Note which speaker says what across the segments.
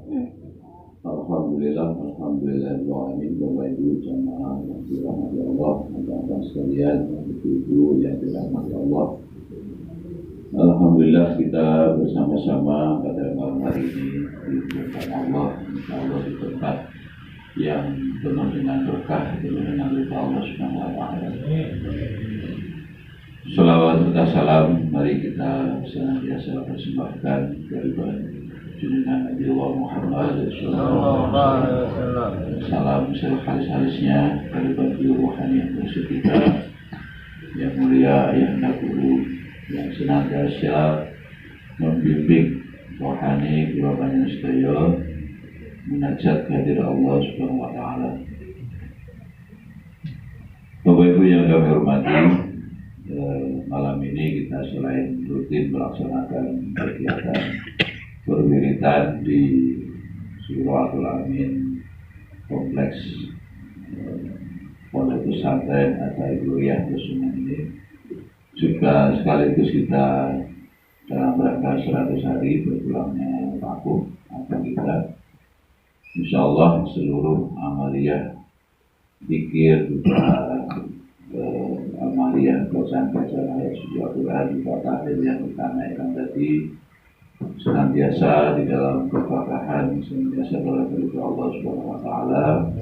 Speaker 1: Alhamdulillah, alhamdulillahirrahmanirrahim. Bapak Ibu jamaah yang dirahmati Allah, teman-teman sekalian, ibu-ibu yang dirahmati Allah. Alhamdulillah kita bersama-sama pada malam hari ini diberikan Allah, insya Allah di tempat yang penuh dengan berkah, penuh dengan ridha Allah Subhanahu wa Ta'ala. Salawat serta salam mari kita senantiasa persembahkan kepada junjungan Nabi Muhammad sallallahu alaihi wasallam. Salam sehalis-halisnya kepada rohani yang bersih kita yang mulia, yang guru, yang senantiasa membimbing rohani keluarganya sedaya munajat kehadirat Allah Subhanahu wa Ta'ala. Bapak Ibu yang kami hormati, malam ini kita selain rutin melaksanakan kegiatan berwiritan di Suratul Amin Kompleks Pondok Pesantren At-Thaibiyah Kusuman ini, juga sekaligus kita dalam rangka 100 hari berpulangnya Paku akan kita insya Allah seluruh amaliyah zikir juga amaliyah bacaan ayat suci Al-Quran juga tahlil yang kita naikkan tadi senantiasa di dalam keberkahan, senantiasa dalam ridha Allah Subhanahu wa Ta'ala,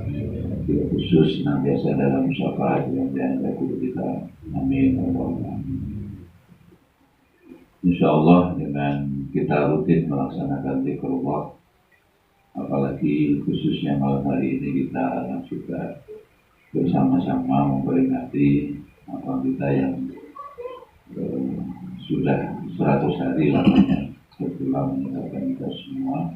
Speaker 1: khusus senantiasa dalam syafaat yang diangkat guru kita. Amin. Insya Allah dengan kita rutin melaksanakan zikrullah, apalagi khususnya malam hari ini kita juga bersama-sama memperingati apa kita yang sudah 100 hari lamanya berpulang meninggalkan kita semua.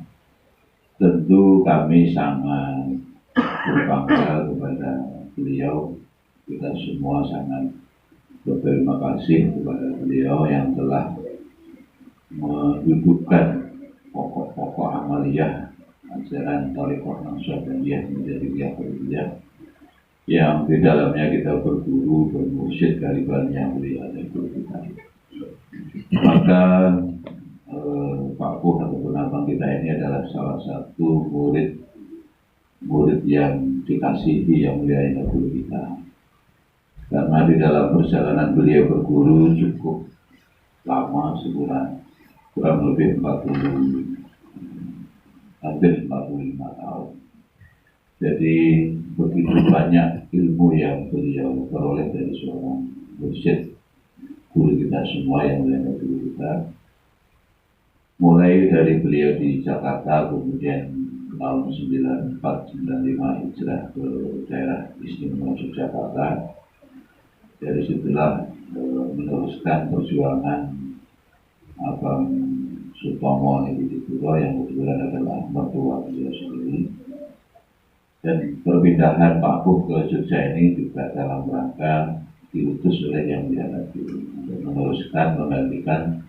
Speaker 1: Tentu kami sangat berbangga kepada beliau. Kita semua sangat berterima kasih kepada beliau yang telah mendudukkan pokok-pokok amaliyah ajaran Thariqah Naqsyabandiyah menjadi Riyadhiyah yang di dalamnya kita berguru, bermursyid kaliban yang mulia dan guru kita. Maka Pak Puh ataupun abang kita ini adalah salah satu murid yang dikasihi yang mulia yang guru kita. Karena di dalam perjalanan beliau berguru cukup lama, sebulan kurang lebih 45 tahun. Jadi begitu banyak ilmu yang beliau peroleh dari seorang mursyid guru kita semua yang mulia guru kita. Mulai dari beliau di Jakarta, kemudian tahun 94-95 hijrah ke daerah istimewa Yogyakarta. Dari situlah meneruskan perjuangan Abang Sutomo Edipuro yang kebetulan adalah mertua beliau sendiri. Dan perpindahan Pak Puh ke Jogja ini juga dalam rangka diutus oleh yang mulia Nabi untuk meneruskan, menggantikan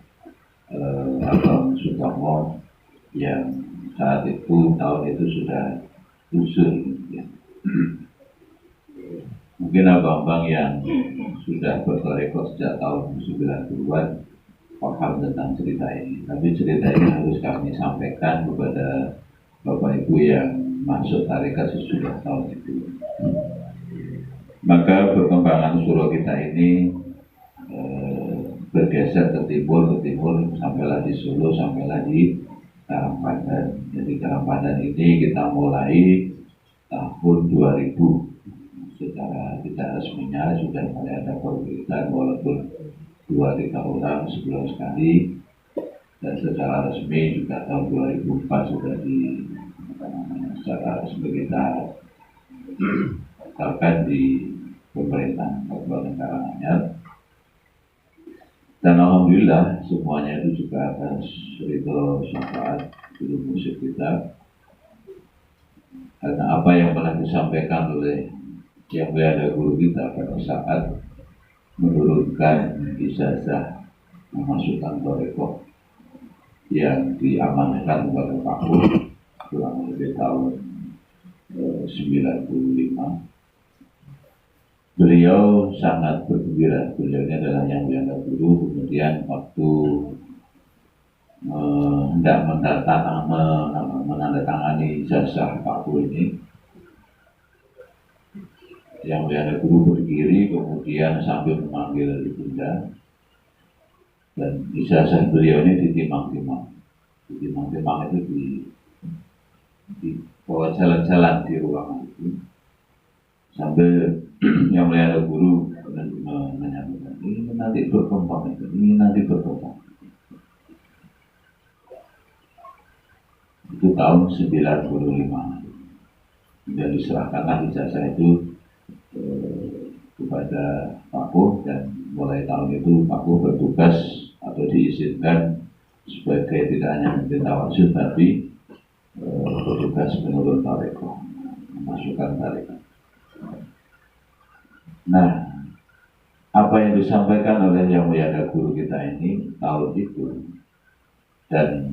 Speaker 1: Abang Sutomo yang saat itu tahun itu sudah usul ya. Mungkin abang-abang yang sudah bertarekat sejak tahun 90-an paham tentang cerita ini, tapi cerita ini harus kami sampaikan kepada Bapak Ibu yang masuk tarekat sesudah tahun itu. Maka perkembangan surah kita ini bergeser ke timur sampailah di Solo, sampailah di Karangpandan. Jadi Karangpandan ini kita mulai tahun 2000. Secara tidak resminya sudah mulai ada perwiritan walaupun 2-3 orang sebulan sekali, dan secara resmi juga tahun 2004 sudah secara resmi kita terkait di pemerintahan Kabupaten Karanganyar. Dan alhamdulillah semuanya itu juga atas ridho syafaat guru musik kita, karena apa yang pernah disampaikan oleh yang berada guru kita pada saat menurunkan ijazah memasukkan thariqah yang diamanahkan kepada Pak Puh kurang lebih tahun 95. Beliau sangat bergembira. Beliau ini adalah yang dianggap guru. Kemudian waktu hendak menandatangani menandatangani ijazah Pak Guru ini. Yang Mulia Guru berdiri kemudian sambil memanggil ibunda, dan ijazah beliau ini ditimang-timang itu di bawah jalan-jalan di ruangan itu sambil Yang Mulia Guru menyampaikan ini nanti berkembang, ini nanti berkembang. Itu tahun 95 dan diserahkanlah ijazah itu kepada Pak Pur, dan mulai tahun itu Pak Pur bertugas atau diizinkan sebagai tidak hanya memimpin tawasul tapi bertugas menurut tarekat, memasukkan tarekat. Nah, apa yang disampaikan oleh Yang Mulia Guru kita ini tahun itu, dan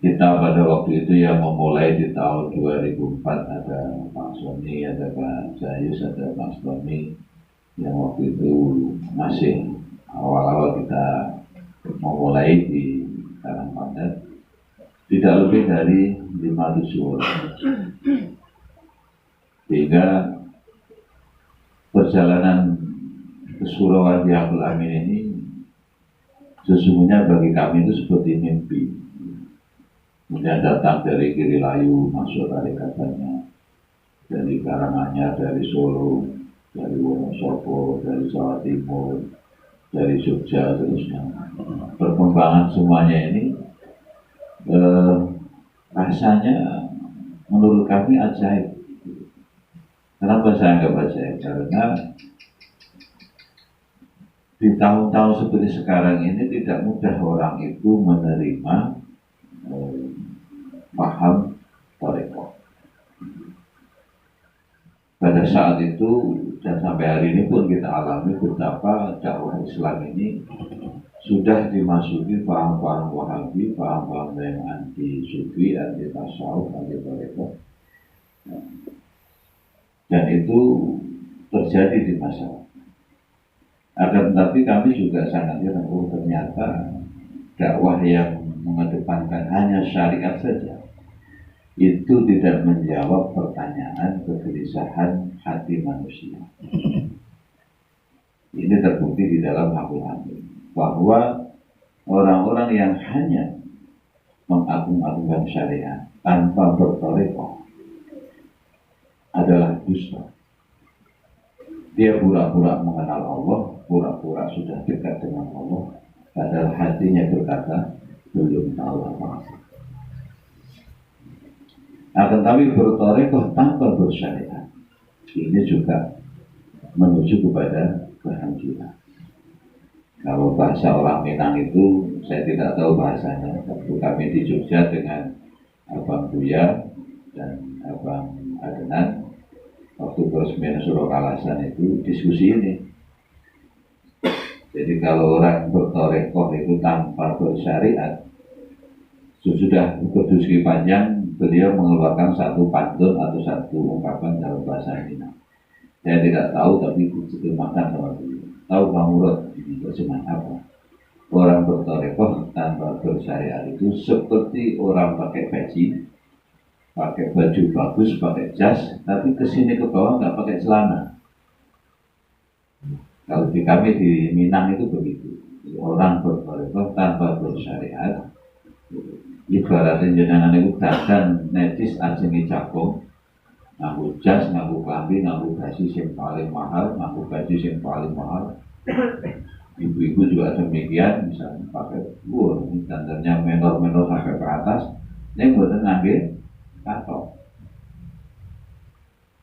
Speaker 1: kita pada waktu itu yang memulai di tahun 2004 ada Pak Sony, ada Pak Jayus, ada Pak Sony, yang waktu itu masih awal-awal kita memulai di Karangpandat, tidak lebih dari 5-7 orang. Sehingga perjalanan ke Surau Riyadhul Amin ini sesungguhnya bagi kami itu seperti mimpi. Kemudian datang dari Kiri Layu, masuk dari katanya, dari Karanganyar, dari Solo, dari Wonosobo, dari Jawa Timur, dari Jogja, terusnya. Perkembangan semuanya ini rasanya menurut kami ajaib. Kenapa saya anggap ajaib? Karena di tahun-tahun seperti sekarang ini tidak mudah orang itu menerima paham tarekat. Pada saat itu dan sampai hari ini pun kita alami betapa dakwah Islam ini sudah dimasuki paham-paham Wahabi, paham-paham yang anti sufi, anti tasawuf, anti tarekat, dan itu terjadi di masa. Akan tetapi kami juga sangat heran, ternyata dakwah yang mengedepankan hanya syariat saja itu tidak menjawab pertanyaan kegelisahan hati manusia. Ini terbukti di dalam Hakul Amin bahwa orang-orang yang hanya mengagung-agungkan syariat tanpa bertarekat adalah dusta. Dia pura-pura mengenal Allah, pura-pura sudah dekat dengan Allah, padahal hatinya berkata belum tahu apa-apa. Akan tapi bertarekat tanpa bersyariat ini juga menuju kepada kehancuran. Kalau bahasa orang Minang itu saya tidak tahu bahasanya. Waktu kami di Jogja dengan Abang Buya dan Abang Adenan, waktu peresmian Surau Kalasan itu diskusi ini. Jadi kalau orang bertarekat itu tanpa bersyariat, sudah berdiskusi panjang, beliau mengeluarkan satu pantun atau satu ungkapan dalam bahasa Minang. Saya tidak tahu, tapi diterjemahkan sama beliau. Tahu Bang Murad ini terjemahan apa? Orang bertarekat tanpa bersyariat itu seperti orang pakai peci, pakai baju bagus, pakai jas, tapi kesini ke bawah nggak pakai celana. Kalau di kami di Minang itu begitu. Orang bertarekat tanpa bersyariat, ibaratnya jenengan itu dadan netis ajenge cakung, nganggo jas, nganggo klambi, nganggo baju yang paling mahal, nganggo baju yang paling mahal. Ibu-ibu juga demikian, misalnya pakai ini dandannya menor-menor sampai ke atas, ini buatan ngambil katok.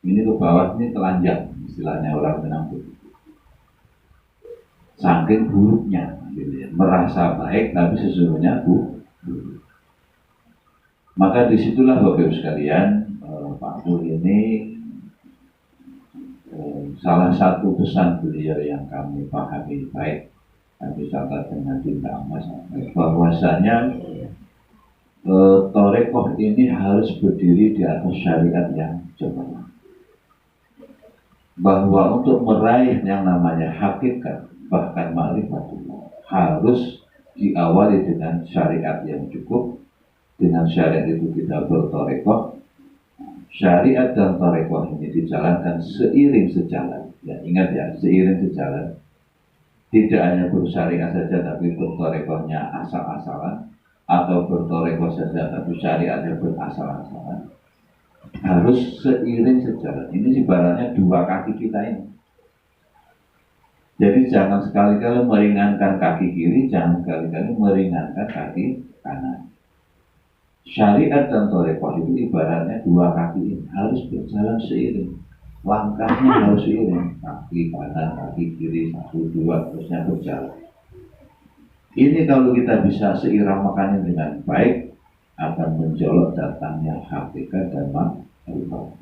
Speaker 1: Ini ke bawah, ini telanjang, istilahnya orang Minang itu. Saking buruknya, gitu ya. Merasa baik tapi sesungguhnya buruk. Maka disitulah Bapak Ibu sekalian, Pak Nur ini salah satu pesan beliau yang kami pahami baik, kami catat dengan tinta emas, bahwasanya tarekat ini harus berdiri di atas syariat yang cemerlang. Bahwa untuk meraih yang namanya hakikat bahkan ma'rifatullah harus diawali dengan syariat yang cukup, dengan syariat itu kita bertorekoh. Syariat dan torekoh ini dijalankan seiring sejalan. Ya, ingat ya, seiring sejalan. Tidak hanya bersyariat saja tapi bertorekohnya asal-asalan, atau bertorekoh saja tapi syariatnya berasal-asalan. Harus seiring sejalan. Ini ibaratnya dua kaki kita ini. Jadi jangan sekali-kali meringankan kaki kiri, jangan sekali-kali meringankan kaki kanan. Syariat dan torekoh itu ibaratnya dua kaki ini harus berjalan seiring. Langkahnya harus seiring. Kaki kanan, kaki kiri, satu, dua, terusnya berjalan. Ini kalau kita bisa seiramakan dengan baik, akan menjolok datangnya hakikat dan makrifat.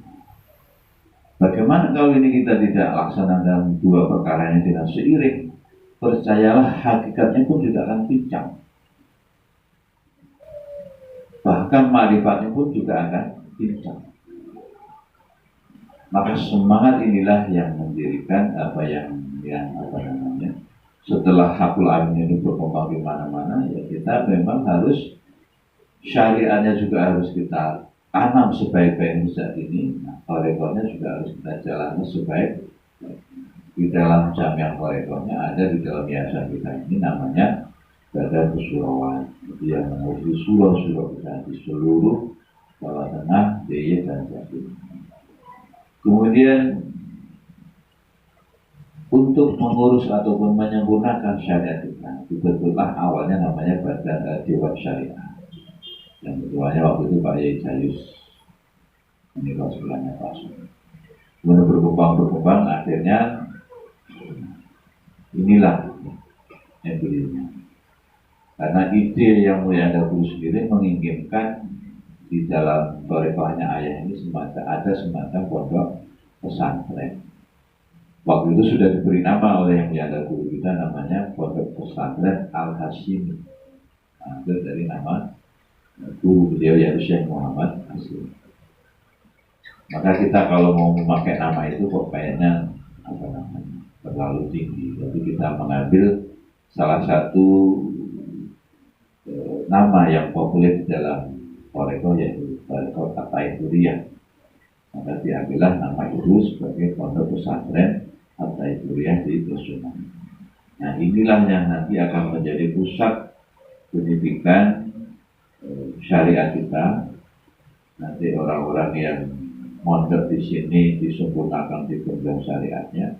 Speaker 1: Bagaimana kalau ini kita tidak laksanakan dua perkara ini dengan seiring? Percayalah, hakikatnya pun juga akan pincang. Bahkan makrifatnya pun juga akan pincang. Maka semangat inilah yang mendirikan setelah hakul amin ini berkembang di mana-mana, ya kita memang harus syariatnya juga harus kita tanam sebaik-baiknya saat ini. Nah, torekohnya juga harus kita jalani sebaik di dalam jamiah torekohnya ada di dalam yayasan kita ini namanya Badan Kesurauan, yang mengurusi surau-surau kita di seluruh Jawa Tengah, DIY dan Jatim. Kemudian untuk mengurus ataupun menyempurnakan syariat kita, dibentuklah awalnya namanya Badan Dewan Syariah. Yang ketuanya waktu itu Pak Yai Jayus, ini kalau sebelahnya Pak Sun. Kemudian berkembang, akhirnya inilah yang belinya. Karena ide yang Mulia Guru sendiri menginginkan di dalam torekohnya ayah ini ada semacam pondok pesantren. Waktu itu sudah diberi nama oleh yang Mulia Guru kita, namanya Pondok Pesantren Al-Hashimi. Nah, itu dari nama guru beliau yaitu Syekh Muhammad Hasim. Maka kita kalau mau memakai nama itu kok kayaknya terlalu tinggi. Jadi kita mengambil salah satu nama yang populer di dalam Toreko yaitu Toreko At-Taifuriyah. Maka diambillah nama itu sebagai Pondok Pesantren At-Taifuriyah di Besunan. Nah, inilah yang nanti akan menjadi pusat pendidikan syariat kita. Nanti orang-orang yang mondok di sini disempurnakan di pendidikan syariatnya,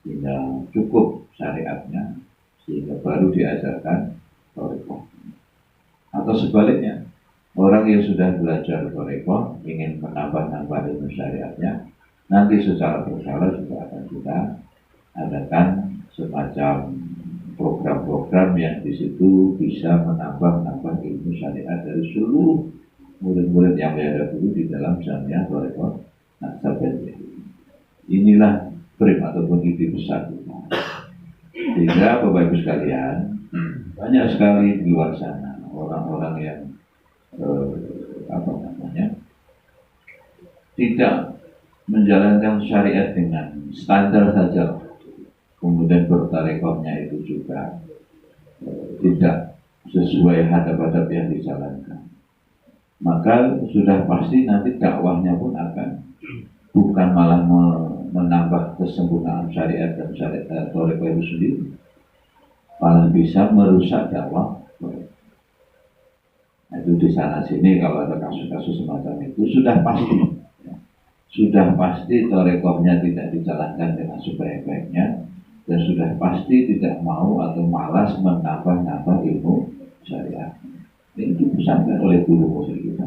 Speaker 1: sehingga cukup syariatnya, sehingga baru diajarkan Toreko. Atau sebaliknya, orang yang sudah belajar Toreko ingin menambah-nambah ilmu syariatnya, nanti secara berkala juga akan kita adakan semacam program-program yang di situ bisa menambah-nambah ilmu syariat dari seluruh murid-murid yang berada dulu di dalam jamiah Toreko. Nah, inilah prim ataupun ide besar kita. Sehingga Bapak Ibu sekalian, banyak sekali di luar sana orang-orang yang tidak menjalankan syariat dengan standar saja, kemudian bertarekohnya itu juga tidak sesuai hadap-hadap yang dijalankan. Maka sudah pasti nanti dakwahnya pun akan bukan malah menambah kesempurnaan syariat dan syariat Toreko itu sendiri, malah bisa merusak dakwah. Nah, itu di sana sini kalau ada kasus-kasus semacam itu sudah pasti Torekohnya tidak dijalankan dengan sebaik-baiknya, dan sudah pasti tidak mau atau malas menambah-nambah ilmu syariat. Ini dipesankan oleh guru musik kita.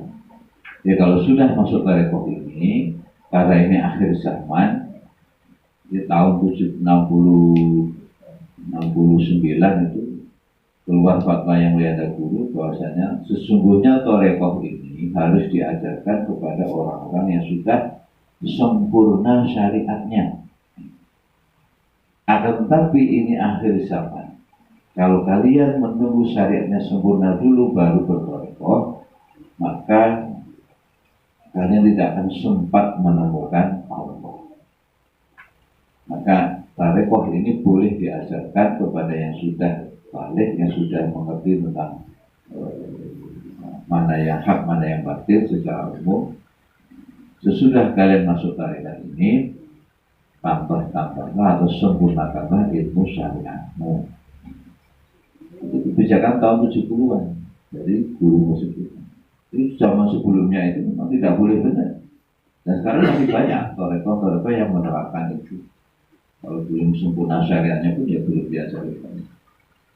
Speaker 1: Ya, kalau sudah masuk Torekoh ini, karena ini akhir zaman, di tahun 69 itu keluar fatwa yang Mulia Guru bahwasanya sesungguhnya Torekoh ini harus diajarkan kepada orang-orang yang sudah sempurna syariatnya. Akan tetapi ini akhir zaman. Kalau kalian menunggu syariatnya sempurna dulu baru bertorekoh, maka kalian tidak akan sempat menemukan Allah. Maka torekoh ini boleh diajarkan kepada yang sudah balik, yang sudah mengerti tentang mana yang hak, mana yang batil secara umum. Sesudah kalian masuk tarekat ini, tambah-tambahlah atau sempurnakanlah ilmu syariatmu. Itu kebijakan tahun 70-an dari guru musik itu. Jadi zaman sebelumnya itu memang tidak boleh benar. Dan sekarang masih banyak toreko-toreko yang menerapkan itu. Kalau belum sempurna syariatnya pun ya belum diajarkan.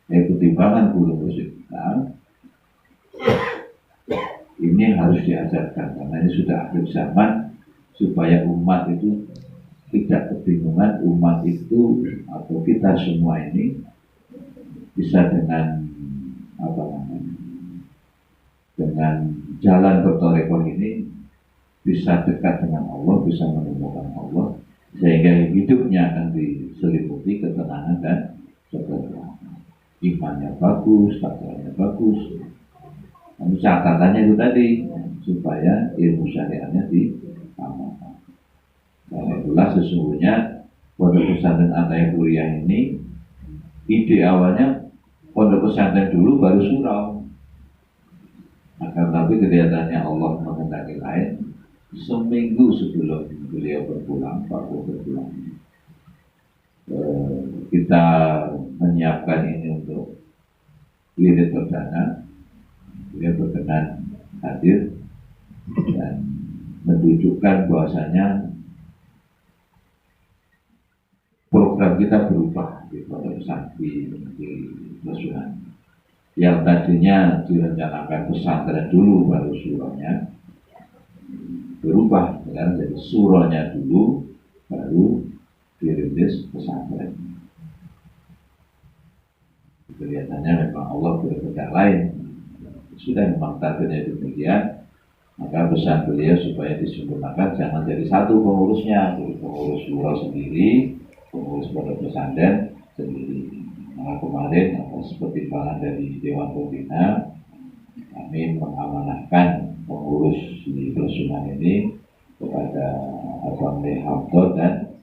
Speaker 1: Ya pertimbangan guru musik. Nah, ini harus diajarkan karena ini sudah akhir zaman, supaya umat itu tidak kebingungan. Umat itu atau kita semua ini bisa dengan apa namanya, dengan jalan bertoreko ini bisa dekat dengan Allah, bisa menemukan Allah, sehingga hidupnya akan diselimuti ketenangan dan ketenangan. Imannya bagus, takwanya bagus. Namun catatannya itu tadi, supaya ilmu syariatnya diamalkan. Karena itulah sesungguhnya pondok pesantren Ataya Kuliah ini ide awalnya pondok pesantren dulu baru surau. Akan tapi kelihatannya Allah menghendaki lain. Seminggu sebelum beliau berpulang, Pak Bo berpulang, kita menyiapkan ini untuk wirid perdana. Beliau berkenan hadir dan menunjukkan bahwasanya program kita berubah di Pondok Pesantren di Lesuhan. Yang tadinya direncanakan pesantren dulu baru surahnya, berubah sekarang jadi surahnya dulu baru dirintis pesantren. Kelihatannya memang Allah berkehendak lain. Sudah memang takdirnya demikian, maka pesan beliau supaya disempurnakan jangan jadi satu pengurusnya, jadi pengurus surah sendiri, pengurus pondok pesantren sendiri. Maka kemarin atas pertimbangan dari Dewan Pembina, kami mengamanahkan pengurus di Lesuhan ini kepada Abang Lehamto dan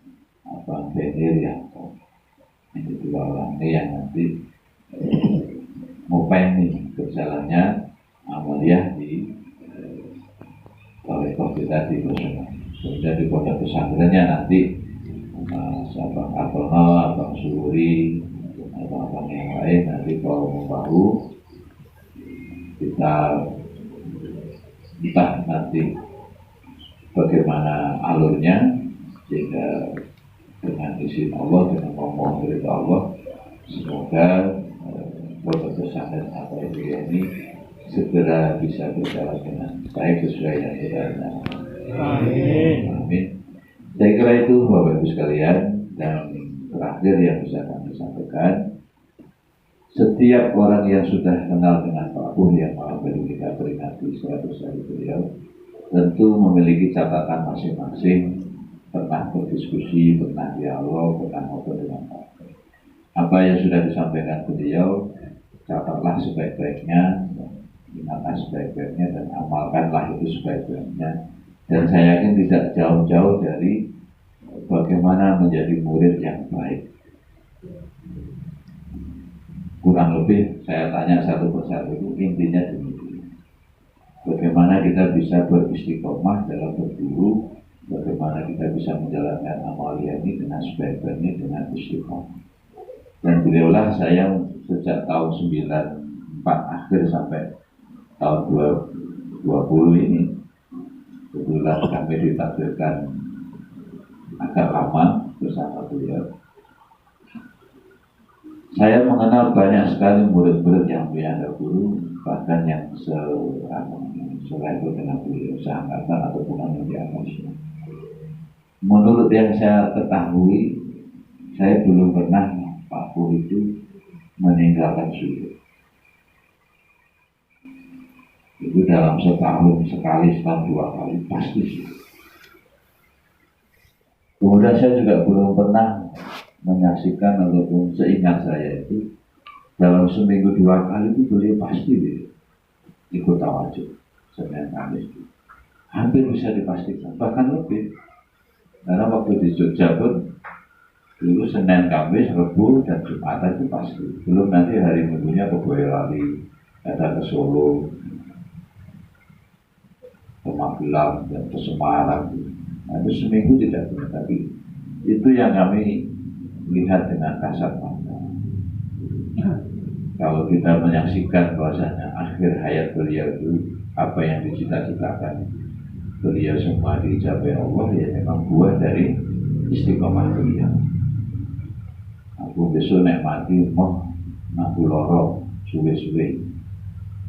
Speaker 1: Abang Benir Yanto. Ini dua orang ini yang nanti mopeni berjalannya amaliyah di toreko kita di Lesuhan. Kemudian di pondok pesantrennya nanti Abang Abang, Abang Suri, abang-abang yang lain nanti kalau membahu kita entah nanti bagaimana alurnya, sehingga dengan izin Allah, dengan mohon dari Allah, semoga pondok pesantren Ataya ini segera bisa berjalan dengan baik sesuai yang sebenarnya. Amin. Amin. Saya kira itu Bapak Ibu sekalian, dan terakhir yang bisa kami sampaikan, setiap orang yang sudah kenal dengan Pak Bo yang malam tadi kita peringati 100 hari beliau, tentu memiliki catatan masing-masing, pernah berdiskusi, pernah dialog, pernah ngobrol dengan Pak Bo. Apa yang sudah disampaikan beliau, catatlah sebaik-baiknya, ingatlah sebaik-baiknya, dan amalkanlah itu sebaik-baiknya. Dan saya yakin tidak jauh-jauh dari bagaimana menjadi murid yang baik. Kurang lebih saya tanya satu persatu itu intinya demikian. Bagaimana kita bisa beristiqomah dalam berguru, bagaimana kita bisa menjalankan amaliyah ini dengan sebaik-baiknya dengan istiqomah. Dan beliaulah saya sejak tahun 94 akhir sampai tahun 2020 ini, kebetulan kami ditakdirkan agak lama bersama beliau. Saya mengenal banyak sekali murid-murid yang dianggap guru, bahkan yang selevel dengan beliau, seangkatan ataupun yang di atasnya. Menurut yang saya ketahui, saya belum pernah Pak Bo itu meninggalkan sujud. Itu dalam setahun sekali, setahun dua kali pasti sih. Kemudian saya juga belum pernah menyaksikan ataupun seingat saya itu dalam seminggu dua kali itu beliau pasti ikut tawajud Senin Kamis itu. Hampir bisa dipastikan, bahkan lebih. Karena waktu di Jogja pun dulu Senin, Kamis, Rebu, dan Jumat itu pasti. Belum nanti hari Minggunya ke Boyolali, ada ke Solo. Magelang dan ke Semarang. Nah, itu seminggu tidak pernah, tapi itu yang kami lihat dengan kasat mata. Kalau kita menyaksikan bahwasanya akhir hayat beliau itu apa yang dicita-citakan beliau semua dicapai Allah, ya memang buah dari istiqomah beliau. Aku besok nek mati mau aku loro suwe-suwe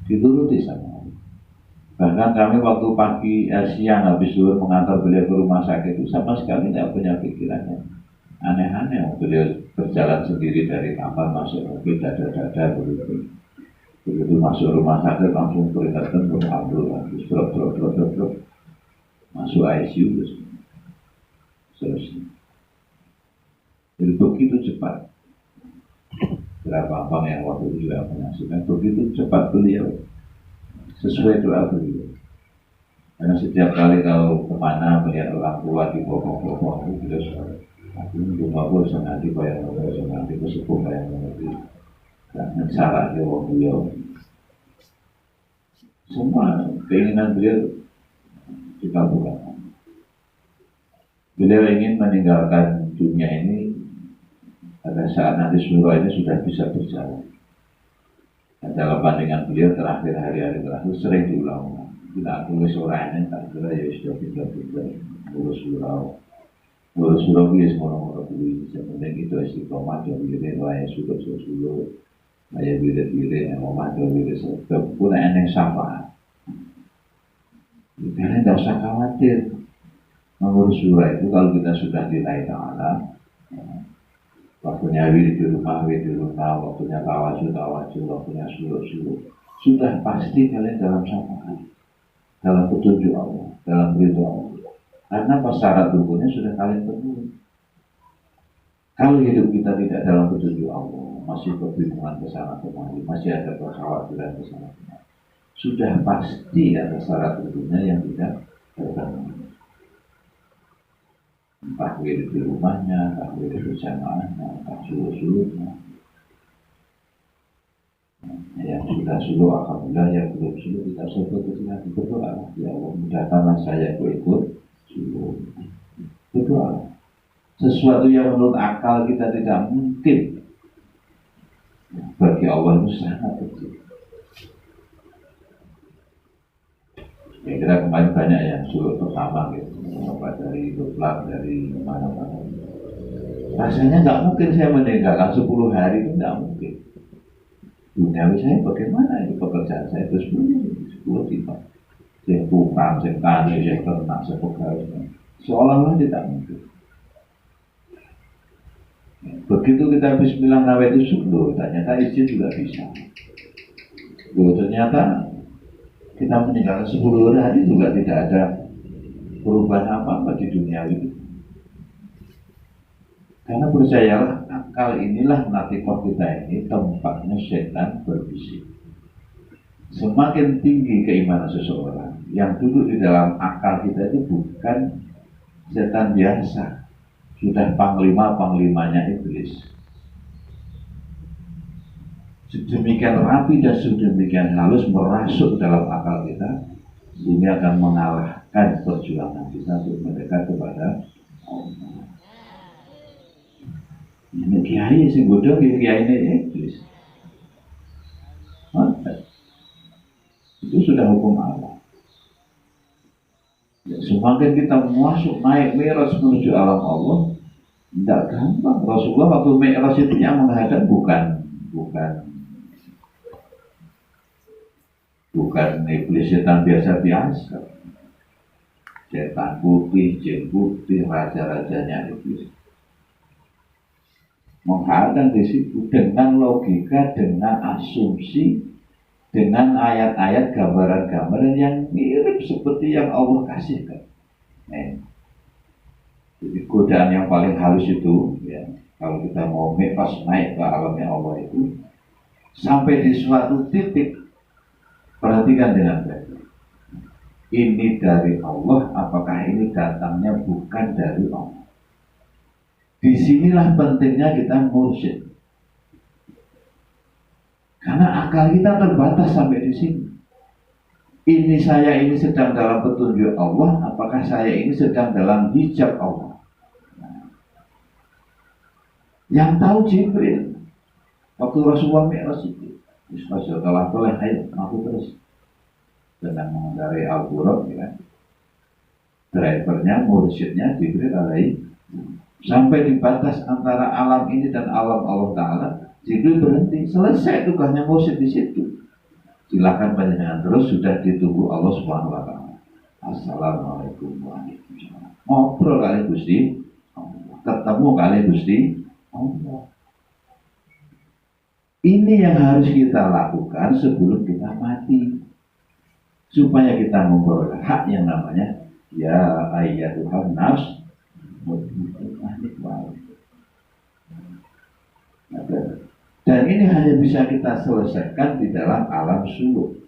Speaker 1: dituruti sama Allah. Bahkan kami waktu pagi siang habis zuhur mengantar beliau ke rumah sakit itu sama sekali tidak punya pikirannya aneh-aneh. Beliau berjalan sendiri dari kamar masuk mobil dada-dada begitu masuk rumah sakit langsung peringatan berhamdulillah, drop masuk ICU terus selesai. Jadi begitu cepat. Berapa abang yang waktu itu juga menyaksikan begitu cepat beliau sesuai doa beliau. Karena setiap kali kalau kemana melihat orang tua di bokong-bokong itu beliau selalu, aku cuma aku sengaja bayang bayang sengaja kesepuh bayang mengerti dan salah dia beliau. Semua keinginan beliau dikabulkan. Beliau ingin meninggalkan dunia ini pada saat nanti surah ini sudah bisa berjalan. Dan dalam pandangan beliau terakhir hari-hari terakhir sering diulang-ulang. Kita tulis orangnya tak kira ya sudah pindah-pindah ngurus surau bias ngurus beli. Sebenarnya itu istiqomah jauh bilik raya sudah raya bilik emang jauh bilik sebab pun yang sama. Kalian tidak usah khawatir mengurus surau itu kalau kita sudah lillahi ta'ala. Waktunya wirid di rumah, waktunya tawasul, waktunya suruh. Sudah pasti kalian dalam syafaat, dalam petunjuk Allah, dalam ridho Allah. Karena syarat rukuknya sudah kalian penuhi. Kalau hidup kita tidak dalam petunjuk Allah, masih kebingungan kesana kemari, masih ada kekhawatiran kesana kemari, sudah pasti ada syarat rukuknya yang tidak terpenuhi. Entah wirid di rumahnya, entah wirid bersamaannya, entah suluh-suluhnya. Yang sudah suluh, alhamdulillah. Yang belum suluh, kita sebetulnya berdoa, ya Allah mudahkanlah saya ikut suluh. Berdoa. Sesuatu yang menurut akal kita tidak mungkin, bagi Allah itu sangat kecil. Ya kira kemarin banyak yang suluh pertama gitu. Dari Doplang, dari mana-mana. Rasanya nggak mungkin saya meninggalkan 10 hari itu nggak mungkin. Duniawi saya bagaimana ini pekerjaan saya terus 10 tiba. Saya tukang, saya tani, saya ternak, saya pegawai. Seolah-olah tidak mungkin. Begitu kita bismillah nawaitu syukur, ternyata izin juga bisa. Ternyata kita meninggalkan 10 hari juga tidak ada perubahan apa-apa di dunia itu. Karena percayalah, akal inilah natikoh kita ini tempatnya setan berbisik. Semakin tinggi keimanan seseorang, yang duduk di dalam akal kita itu bukan setan biasa, sudah panglimanya iblis. Sedemikian rapi dan sedemikian halus merasuk dalam akal kita, sehingga akan mengalahkan perjuangan kita untuk mendekat kepada Allah. Ini kiai sing bodoh, kiai ini iblis. Itu sudah hukum Allah. Ya, semakin kita masuk naik mi'raj menuju alam Allah, tidak gampang. Rasulullah waktu mi'raj itu yang menghadap bukan iblis setan biasa-biasa. Setan putih, jin putih, raja-rajanya iblis. Menghadang di situ dengan logika, dengan asumsi, dengan ayat-ayat, gambaran-gambaran yang mirip seperti yang Allah kasihkan. Jadi godaan yang paling halus itu, ya, kalau kita mau pas naik ke alamnya Allah itu, sampai di suatu titik, perhatikan dengan baik. Ini dari Allah, apakah ini datangnya bukan dari Allah? Disinilah pentingnya kita mursyid. Karena akal kita terbatas sampai di sini. ini saya ini sedang dalam petunjuk Allah, apakah saya ini sedang dalam hijab Allah? Yang tahu Jibril. Waktu Rasulullah Mi'raj itu, setelah boleh, ayo aku terus sedang mengendarai Al-Buraq, ya kan? Drivernya, mursyidnya Jibril alaihi. Sampai di batas antara alam ini dan alam Allah Ta'ala, Jibril berhenti. Selesai tugasnya mursyid di situ. Silakan panjenengan terus, sudah ditunggu Allah Subhanahu Wa Ta'ala. Assalamualaikum warahmatullahi wabarakatuh. Ngobrol kali Gusti Allah, ketemu kali Gusti Allah. Ini yang harus kita lakukan sebelum kita mati, supaya kita memperoleh hak yang namanya ya ayyatuhan nafs mutmainnah. Dan ini hanya bisa kita selesaikan di dalam alam suluk.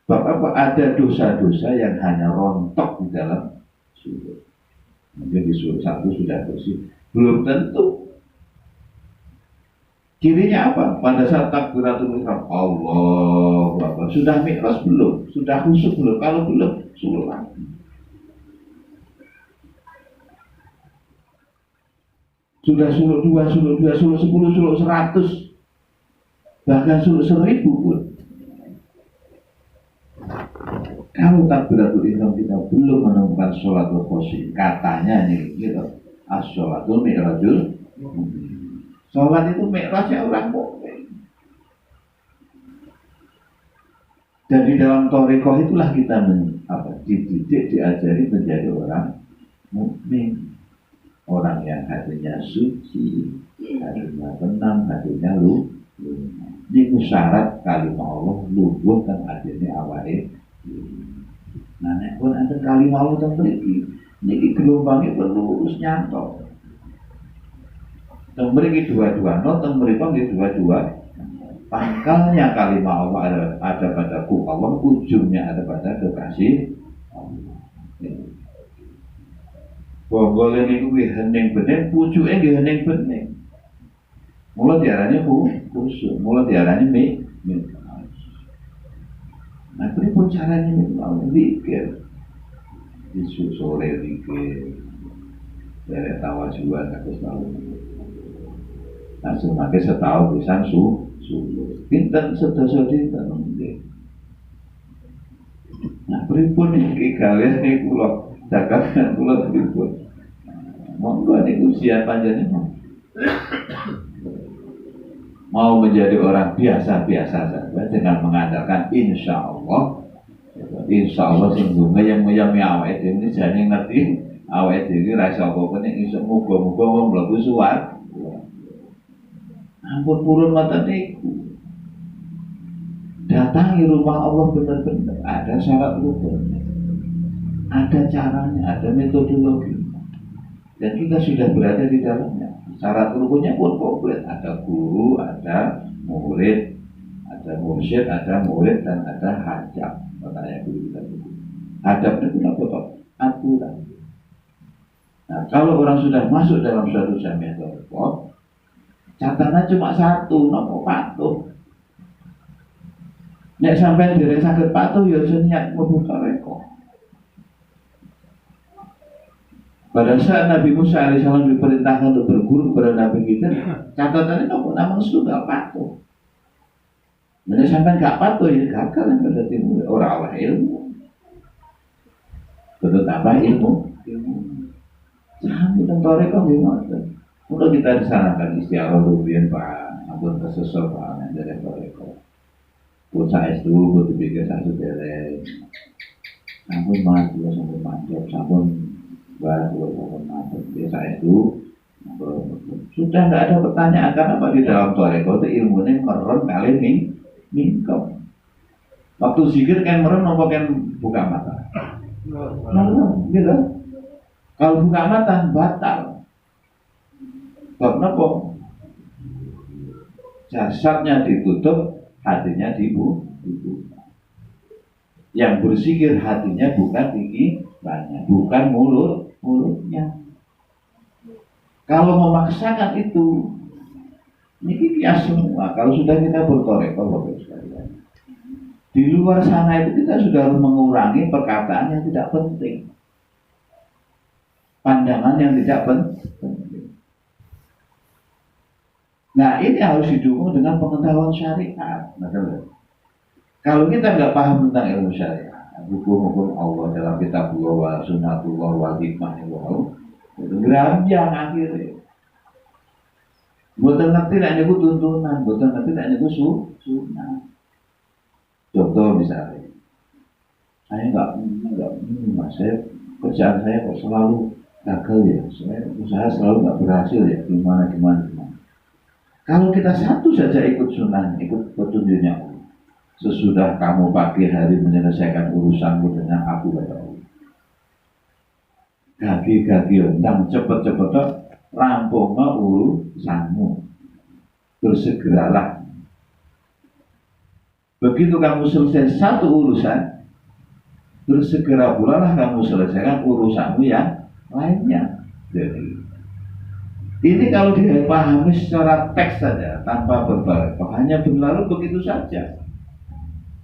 Speaker 1: Bapak, ada dosa-dosa yang hanya rontok di dalam suluk. Mungkin di suluk satu sudah bersih, belum tentu. Cirinya apa? Pada saat takbiratul ihram, Allahu Akbar, sudah mi'raj belum? Sudah khusyuk belum? Kalau belum, suluk lagi. Sudah suluk 2, suluk 2, suluk 10, suluk 100, bahkan suluk 1000 pun. Kalau takbiratul ihram kita belum menemukan sholatul khusyu, katanya nih gitu, as-sholatul mi'rajul. Sholat itu mi'rajnya orang mukmin. Dan di dalam thariqah itulah kita dididik, diajari menjadi orang mukmin, orang yang hatinya suci, hatinya tenang, hatinya lunak. Ini syarat kalimat Allah lubuh dan adanya awake. Nah, nek pun ada kalimat Allah yang beriki, ini gelombangnya perlu nyantok. Temberi dua-dua, no temberi dua-dua. Pangkalnya kalimat Allah ada pada ku Allah, ujungnya ada pada kekasih Allah. Bonggol ini kuwi hening bening, pucuke nggih hening bening. Mula diarani khusyuk, mula diarani mi'raj. Nah, ini pun caranya mau zikir. Di sore zikir, dari tawajuan aku tahu. Langsung pakai setahun pisan subuh. Pinten sedasa dinten nggih. Nah, pripun iki kalian niku kula dagang kula pripun. Monggo niku usia panjenengan. Mau menjadi orang biasa-biasa saja dengan mengandalkan insya Allah sing ngeyem-ngeyem awake dhewe iki jane ngerti awake dhewe ra iso apa-apa nek iso muga-muga wong mlebu suwarga. Ampun purun mata niku. Datangi rumah Allah benar-benar ada syarat rukunnya, ada caranya, ada metodologi, dan kita sudah berada di dalamnya. Syarat rukunnya pun komplit, ada guru, ada murid, ada mursyid, ada murid, dan ada hajab. Katanya guru kita itu. Hajab itu apa? Aturan. Nah, kalau orang sudah masuk dalam suatu jamiah thariqah, catatan cuma satu, nopo patuh. Nek sampai dari sakit patuh, ya niat membuka thariqah. Pada saat Nabi Musa AS diperintahkan untuk berguru kepada Nabi kita, catatannya nopo namun sudah patuh. Nek sampai gak patuh, ya gagal yang berarti orang ilmu. Betul apa ilmu? Sampai tentang thariqah gimana? Untuk kita disarankan istiarah rubian Pak, ampun kesesel Pak, dari thariqah. Pun saya itu, pun dipikir satu derek. Sampun mati, sampun mantap, sampun baru, sampun mantap. Saya itu sudah tidak ada pertanyaan, karena Pak di dalam thariqah itu ilmunya merem kali mingkem. Waktu zikir kan merem, nopo kan buka mata. Merem, gitu. Kalau buka mata batal. Kenapa? Jasadnya ditutup, hatinya dibuka. Yang berzikir hatinya bukan pikirannya, bukan mulutnya. Kalau memaksakan itu, ini kias semua. Kalau sudah kita berthariqah, Bapak sekalian, Di luar sana itu kita sudah harus mengurangi perkataan yang tidak penting, pandangan yang tidak penting. Nah ini harus didukung dengan pengetahuan syariat. Kalau kita nggak paham tentang ilmu syariat, hukum-hukum Allah dalam kitabullah wa sunnatullah wa hikmah itu geranjang akhirnya. Bukan ngerti nak nyebut tuntunan, bukan ngerti nak nyebut sunnah. Contoh misalnya, saya nggak mas, saya kerjaan saya kok selalu gagal ya, saya usaha selalu nggak berhasil ya, gimana. Kalau kita satu saja ikut sunnah, ikut petunjuknya Allah, sesudah kamu pagi hari menyelesaikan urusanmu dengan aku kata Allah, gagi rendang cepet rampung urusanmu, bersegeralah. Begitu kamu selesai satu urusan, bersegera pula lah kamu selesaikan urusanmu yang lainnya. Jadi ini kalau dipahami secara teks saja tanpa berbagai, hanya berlalu begitu saja.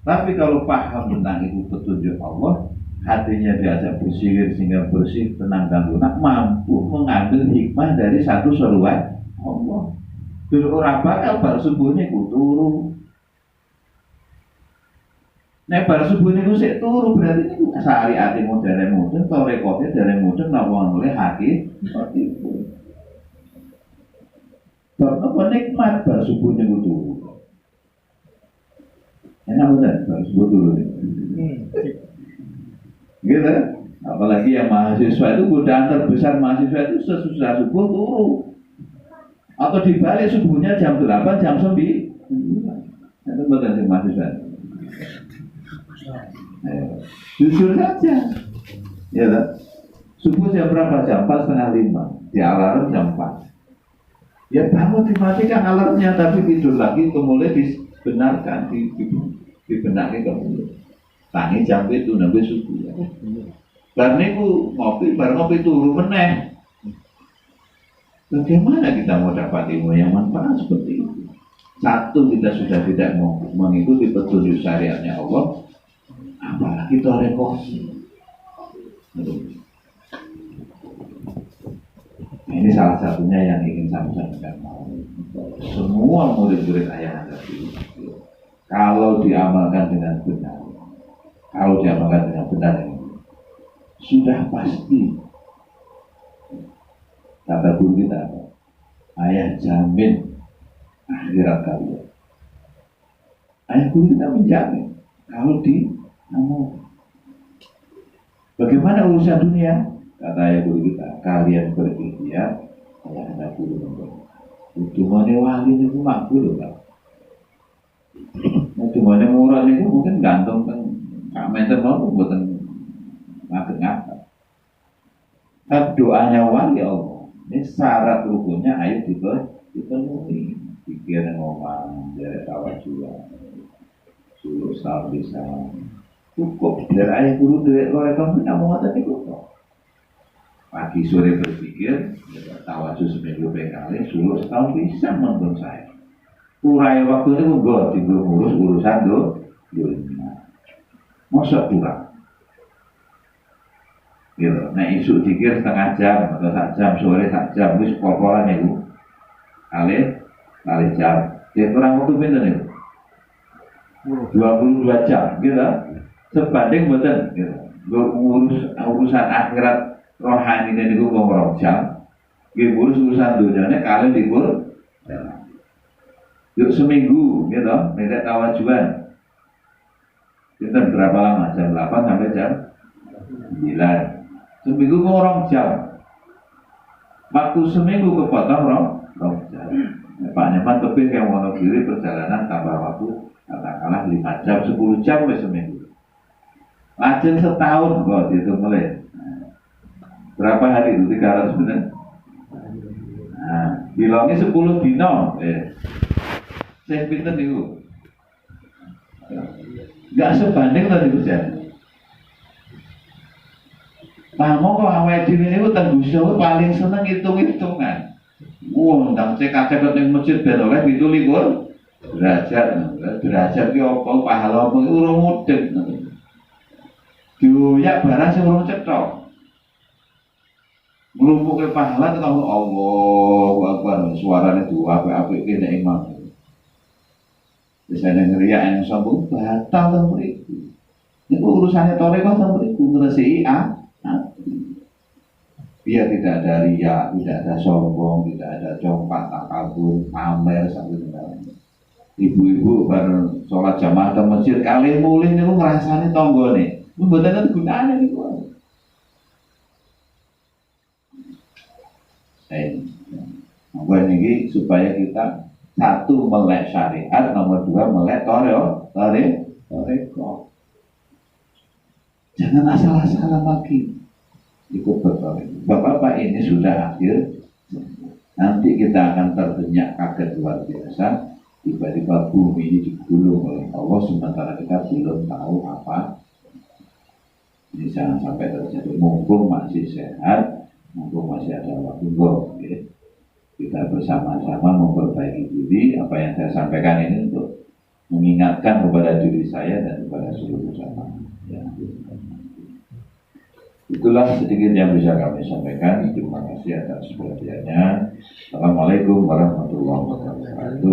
Speaker 1: Tapi kalau paham tentang itu petunjuk Allah, hatinya diajak bersihir sehingga bersih, tenang dan lunak, mampu mengambil hikmah dari satu seruan Allah. Dulu orang bakal bar subuhnya ku turu. Nek bar subuh niku sik turu berarti niku syariate modele mudeng, torekote dereng mudeng napa oleh hati seperti itu. Bapak nikmat bar subuh niku turu. Enak bener bar subuh turu. Gitu. Apalagi yang mahasiswa itu godaan terbesar mahasiswa itu sesudah subuh turu. Atau dibalik subuhnya jam 8, jam 9. Itu betul sih mahasiswa. Jujur saja, ya kan? Subuh jam berapa? Jam 4:30. Di alarm jam 4. Ya bangun dimatikan alarmnya, tapi tidur lagi kemudian dibenarkan, dibenarkan kemudian. Tangi jam itu nabi subuh. Ya. Karena itu ngopi turu meneh. Bagaimana kita mau dapat ilmu yang manfaat seperti itu? Satu, kita sudah tidak mengikuti petunjuk syariatnya Allah, apalagi torekoh. Ini salah satunya yang ingin saya sampaikan. Semua murid-murid ayah anda ini, kalau diamalkan dengan benar, sudah pasti, kata guru kita, ayah jamin akhirat kalian. Ayah guru kita menjamin kalau bagaimana urusan dunia? Kata ayah guru kita, kalian berikhtiar, ayah anda guru cuma wali itu makbul kan? Cuma murah itu mungkin gantung kan Kak Menter mau buatan ngakak. Tapi doanya wali Allah, ini syarat rukunnya ayo dipenuhi. Pikir ngomong dari tawajuan, suruh sahur bisa cukup. Dari ayah guru dari kamu nggak mau ngatakan cukup. Pagi sore berpikir, tawajuh seminggu kali, suruh setahun bisa menurut saya. Kurai waktu itu gue tidur ngurus urusan dunia. Masa kurang? Gitu. Nah isu pikir setengah jam atau 1 jam, sore 1 jam, itu sekolah itu kali jam. Ya kurang waktu pinter itu 22 jam, gitu. Sebanding betul, gitu. Urusan akhirat rohani dan itu ngomong jam. Ngurus urusan dunia kalian libur. Yuk seminggu, gitu. Tidak tawajuan. Kita berapa lama? Jam 8 sampai jam 9. Seminggu ngorong jam. Waktu seminggu kepotong rong jam. Pak Nyaman keping yang Wonogiri perjalanan tambah waktu katakanlah 5 jam, 10 jam seminggu. Lajeng setahun kok dihitung mulai. Berapa hari itu? 300 benar. Nah, bilangnya 10 dino. Saya pinter itu. Gak sebanding tadi kerjaan. Kamu kok awal diri ini tenggusul paling seneng hitung-hitungan. Ndang cek-cek ning masjid ben oleh 17. derajat ki apa pahala apa urung mudeng. Dioyak barang sing urung cetha. Nglumpuke pahala ketemu Allahu Akbar, suarane dua apik-apik ki nek imam. Wis ana ngriyak yang sombong batal to mriku. Niku urusane toreko to mriku ngresiki biar tidak ada riya, tidak ada sombong, tidak ada congkak, takabur, pamer sampai dengan ibu-ibu baru sholat jamaah ke masjid kali mulih niku ngrasani tanggane. Mboten ada gunane niku. Monggo niki supaya kita satu melek syariat, nomor dua melek toreko. Jangan asal-asalan lagi ikut bertoreko. Bapak-bapak ini sudah akhir. Nanti kita akan terbenyak kaget luar biasa. Tiba-tiba bumi ini digulung oleh Allah sementara kita belum tahu apa. Ini jangan sampai terjadi. Mumpung masih sehat, mumpung masih ada waktu okay. Kita bersama-sama memperbaiki diri. Apa yang saya sampaikan ini untuk mengingatkan kepada diri saya dan kepada seluruh jamaah. Ya. Itulah sedikit yang bisa kami sampaikan. Terima kasih atas perhatiannya. Assalamualaikum warahmatullahi wabarakatuh.